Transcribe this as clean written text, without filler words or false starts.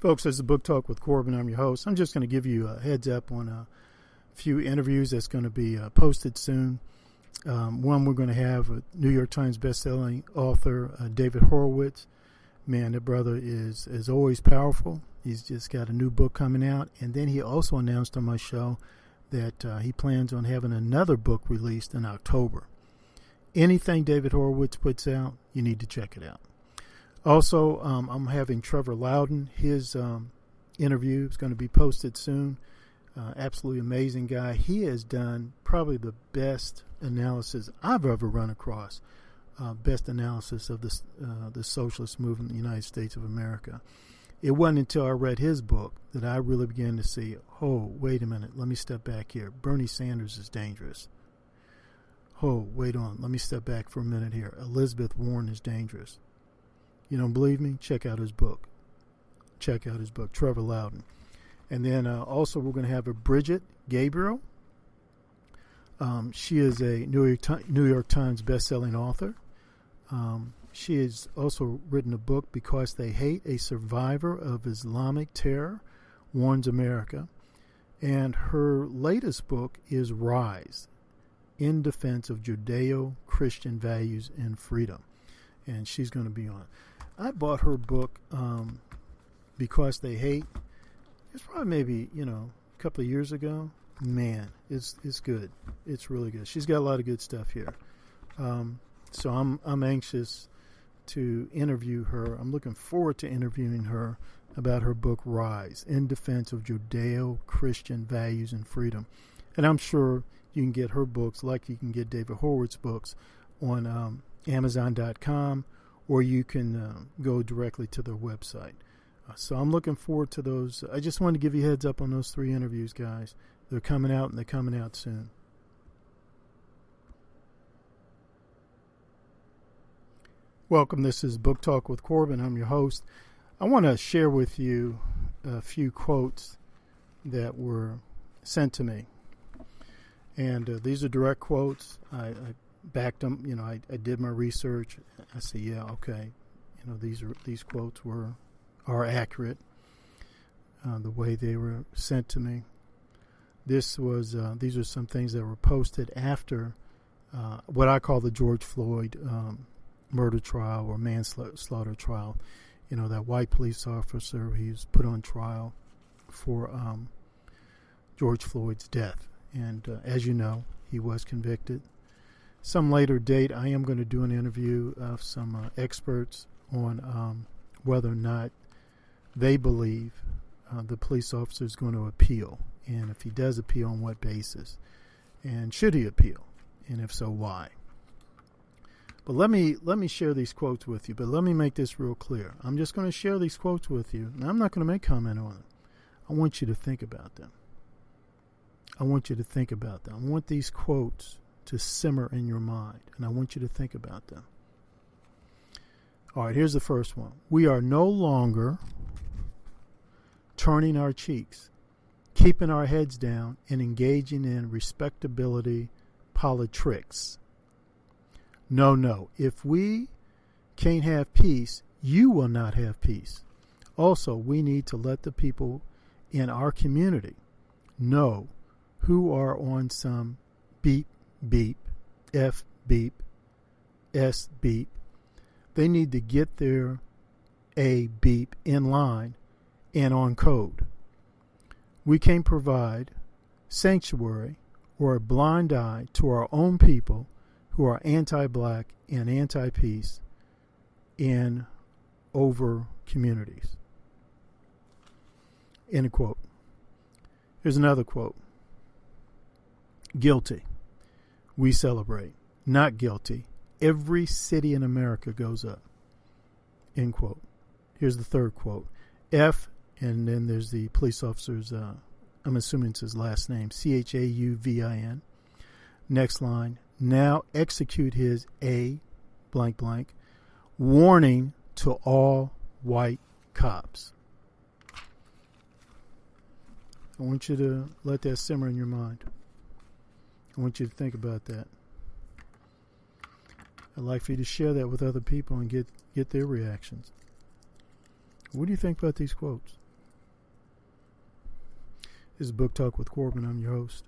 Folks, this is Book Talk with Corbin. I'm your host. I'm just going to give you a heads up on a few interviews that's going to be posted soon. One, we're going to have a New York Times bestselling author, David Horowitz. Man, that brother is always powerful. He's just got a new book coming out. And then he also announced on my show that he plans on having another book released in October. Anything David Horowitz puts out, you need to check it out. Also, I'm having Trevor Loudon. His interview is going to be posted soon. Absolutely amazing guy. He has done probably the best analysis I've ever run across. Best analysis of the socialist movement in the United States of America. It wasn't until I read his book that I really began to see, oh, wait a minute, let me step back here. Bernie Sanders is dangerous. Oh, wait on, let me step back for a minute here. Elizabeth Warren is dangerous. You don't believe me? Check out his book. Trevor Loudon. And then also we're going to have a Bridget Gabriel. She is a New York Times bestselling author. She has also written a book, Because They Hate, a Survivor of Islamic Terror Warns America. And her latest book is Rise, in Defense of Judeo-Christian Values and Freedom. And she's going to be on. I bought her book, Because They Hate. It's probably maybe, a couple of years ago. Man, it's good. It's really good. She's got a lot of good stuff here. So I'm anxious to interview her. I'm looking forward to interviewing her about her book, Rise, in Defense of Judeo-Christian Values and Freedom. And I'm sure you can get her books like you can get David Horowitz's books on Amazon.com, or you can go directly to their website. So I'm looking forward to those. I just wanted to give you a heads up on those 3 interviews, guys. They're coming out, and they're coming out soon. Welcome. This is Book Talk with Corbin. I'm your host. I want to share with you a few quotes that were sent to me. And these are direct quotes. I backed them. I did my research. I said, yeah, okay. These quotes are accurate. The way they were sent to me. These are some things that were posted after what I call the George Floyd murder trial or manslaughter trial. That white police officer, he was put on trial for George Floyd's death. And as you know, he was convicted. Some later date, I am going to do an interview of some experts on whether or not they believe the police officer is going to appeal. And if he does appeal, on what basis? And should he appeal? And if so, why? But let me share these quotes with you. But let me make this real clear. I'm just going to share these quotes with you. And I'm not going to make comment on them. I want you to think about them. I want these quotes to simmer in your mind. And I want you to think about them. All right, here's the first one. We are no longer turning our cheeks, keeping our heads down, and engaging in respectability politics. No. If we can't have peace, you will not have peace. Also, we need to let the people in our community know who are on some beep, beep, F beep, S beep. They need to get their A beep in line and on code. We can't provide sanctuary or a blind eye to our own people who are anti-black and anti-peace in over communities. End quote. Here's another quote. Guilty. We celebrate. Not guilty. Every city in America goes up. End quote. Here's the third quote. F, and then there's the police officer's, I'm assuming it's his last name, Chauvin. Next line. Now execute his A, blank, blank, warning to all white cops. I want you to let that simmer in your mind. I want you to think about that. I'd like for you to share that with other people and get their reactions. What do you think about these quotes? This is Book Talk with Corbin. I'm your host.